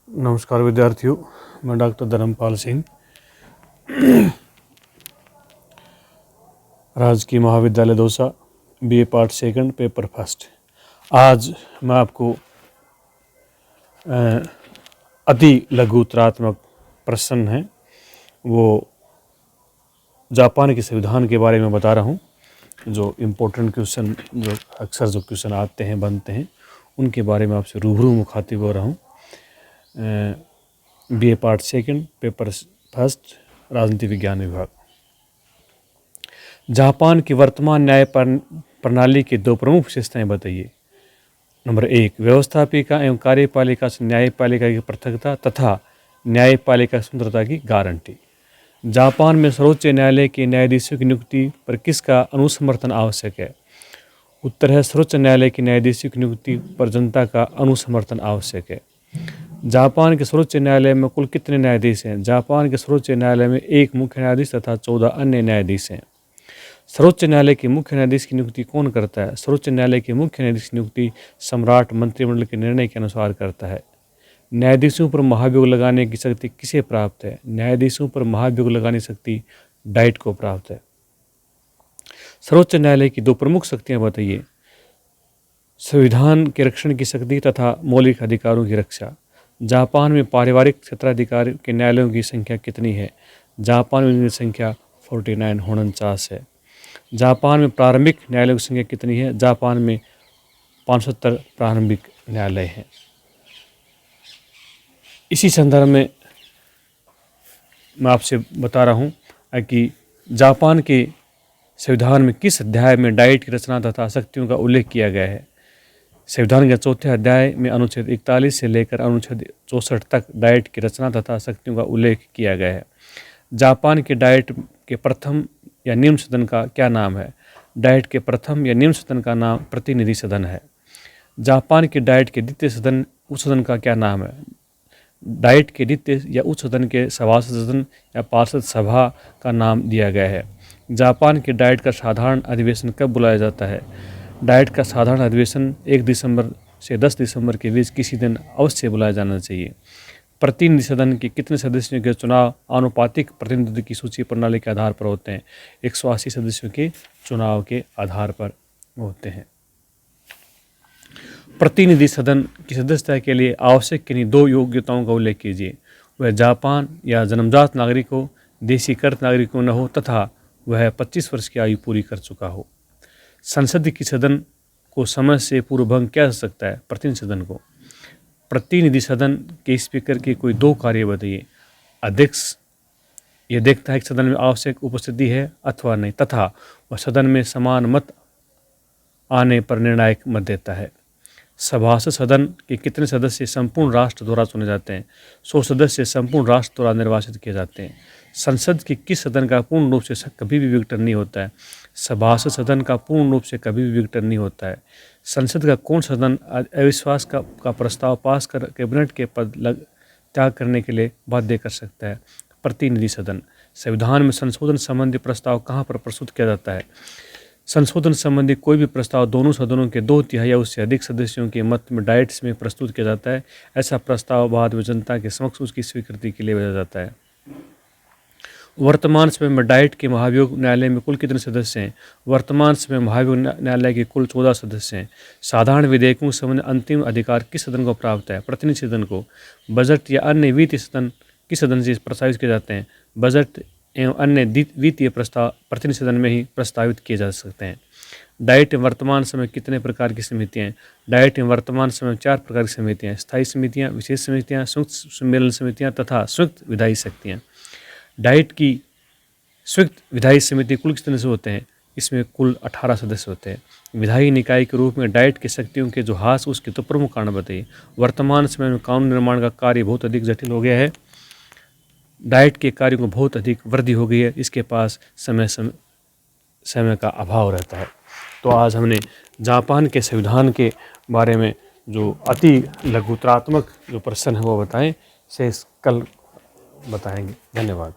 नमस्कार विद्यार्थियों, मैं डॉक्टर धर्मपाल सिंह, राजकीय महाविद्यालय Dausa, BA part second, paper first. आज मैं आपको अति लघु उत्तरात्मक प्रश्न है वो जापान के संविधान के बारे में बता रहा हूँ। जो इम्पोर्टेंट क्वेश्चन, जो अक्सर जो क्वेश्चन आते हैं, बनते हैं, उनके बारे में आपसे रूबरू मुखातिब हो रहा हूँ। BA part second, paper first, राजनीति विज्ञान विभाग। जापान की वर्तमान न्याय प्रणाली की दो प्रमुख विशेषताएं बताइए। नंबर 1, व्यवस्थापिका एवं कार्यपालिका से न्यायपालिका की पृथकता तथा न्यायपालिका स्वतंत्रता की गारंटी। जापान में सर्वोच्च न्यायालय के न्यायाधीशों की नियुक्ति पर किसका अनुसमर्थन आवश्यक है? उत्तर है सर्वोच्च न्यायालय के न्यायाधीशों की नियुक्ति पर जनता का अनुसमर्थन आवश्यक है। जापान के सर्वोच्च न्यायालय में कुल कितने न्यायाधीश हैं? जापान के सर्वोच्च न्यायालय में 1 मुख्य न्यायाधीश तथा 14 अन्य न्यायाधीश हैं। सर्वोच्च न्यायालय के मुख्य न्यायाधीश की नियुक्ति कौन करता है? सर्वोच्च न्यायालय के मुख्य न्यायाधीश की नियुक्ति सम्राट मंत्रिमंडल के निर्णय के अनुसार करता है। न्यायाधीशों पर महाभियोग लगाने की शक्ति किसे प्राप्त है? न्यायाधीशों पर महाभियोग लगाने की शक्ति डाइट को प्राप्त है। सर्वोच्च न्यायालय की 2 प्रमुख शक्तियां बताइए। संविधान के रक्षण की शक्ति तथा मौलिक अधिकारों की रक्षा। जापान में पारिवारिक क्षेत्राधिकार के न्यायालयों की संख्या कितनी है? जापान में इनकी संख्या 49 है। जापान में प्रारंभिक न्यायालयों की संख्या कितनी है? जापान में 570 प्रारंभिक न्यायालय हैं। इसी संदर्भ में मैं आपसे बता रहा हूँ कि जापान के संविधान में किस अध्याय में डाइट की रचना तथा शक्तियों का उल्लेख किया गया है? संविधान के 4थे अध्याय में अनुच्छेद 41 से लेकर अनुच्छेद 64 तक डाइट की रचना तथा शक्तियों का उल्लेख किया गया है। जापान के डाइट के प्रथम या निम्न सदन का क्या नाम है? डाइट के प्रथम या निम्न सदन का नाम प्रतिनिधि सदन है। जापान के डाइट के द्वितीय सदन उच्च सदन का क्या नाम है? डाइट के द्वितीय या उच्च सदन के सभासद सदन या पार्षद सभा का नाम दिया गया है। जापान के डाइट का साधारण अधिवेशन कब बुलाया जाता है? डाइट का साधारण अधिवेशन 1 दिसंबर से 10 दिसंबर के बीच किसी दिन अवश्य बुलाया जाना चाहिए। प्रतिनिधि सदन के कितने सदस्यों के चुनाव आनुपातिक प्रतिनिधित्व की सूची प्रणाली के आधार पर होते हैं? 180 सदस्यों के चुनाव के आधार पर होते हैं। प्रतिनिधि सदन की सदस्यता के लिए आवश्यक किन्हीं 2 योग्यताओं का उल्लेख कीजिए। वह जापान या जन्मजात नागरिक हो, देशीकृत नागरिक न हो तथा वह 25 वर्ष की आयु पूरी कर चुका हो। संसद की सदन को समय से पूर्व भंग किया जा सकता है? प्रतिनिधि सदन को। प्रतिनिधि सदन के स्पीकर के कोई 2 कार्य बताइए। अध्यक्ष यह देखता है कि सदन में आवश्यक उपस्थिति है अथवा नहीं तथा वह सदन में समान मत आने पर निर्णायक मत देता है। सभासद सदन के कितने सदस्य संपूर्ण राष्ट्र द्वारा चुने जाते हैं? 100 सदस्य संपूर्ण राष्ट्र द्वारा निर्वाचित किए जाते हैं। संसद के किस सदन का पूर्ण रूप से कभी भी विघटन नहीं होता है? सभासद सदन का पूर्ण रूप से कभी भी विघटन नहीं होता है। संसद का कौन सदन अविश्वास का प्रस्ताव पास कर कैबिनेट के पद त्याग करने के लिए बाध्य कर सकता है? प्रतिनिधि सदन। संविधान में संशोधन संबंधी प्रस्ताव कहाँ पर प्रस्तुत किया जाता है? संशोधन संबंधी कोई भी प्रस्ताव दोनों सदनों के 2/3 या उससे अधिक सदस्यों के मत में डाइट्स में प्रस्तुत किया जाता है। ऐसा प्रस्ताव बाद में जनता के समक्ष उसकी स्वीकृति के लिए भेजा जाता है। वर्तमान समय में डाइट के महाभियोग न्यायालय में कुल कितने सदस्य हैं? वर्तमान समय महाभियोग न्यायालय के कुल 14 सदस्य हैं। साधारण विधेयकों के संबंध अंतिम अधिकार किस सदन को प्राप्त है? प्रतिनिधि सदन को। बजट या अन्य वित्तीय सदन किस सदन से प्रस्तावित किए जाते हैं? बजट एवं अन्य वित्तीय प्रस्ताव प्रतिनिधि सदन में ही प्रस्तावित किए जा सकते हैं। डाइट में वर्तमान समय कितने प्रकार की समितियाँ हैं? डाइट में वर्तमान समय 4 प्रकार की समितियाँ हैं। स्थायी समितियाँ, विशेष समितियाँ, संयुक्त सम्मेलन समितियाँ तथा संयुक्त विधायी शक्तियाँ। डाइट की संयुक्त विधायी समिति कुल कितने से होते हैं? इसमें कुल 18 सदस्य होते हैं। विधायी निकाय के रूप में डाइट की शक्तियों के जो हास उसके तो प्रमुख कारण बताइए। वर्तमान समय में कानून निर्माण का कार्य बहुत अधिक जटिल हो गया है। डाइट के कार्यों को बहुत अधिक वृद्धि हो गई है। इसके पास समय का अभाव रहता है। तो आज हमने जापान के संविधान के बारे में जो अति लघुतरात्मक जो प्रश्न है वो बताएं, शेष कल बताएंगे। धन्यवाद।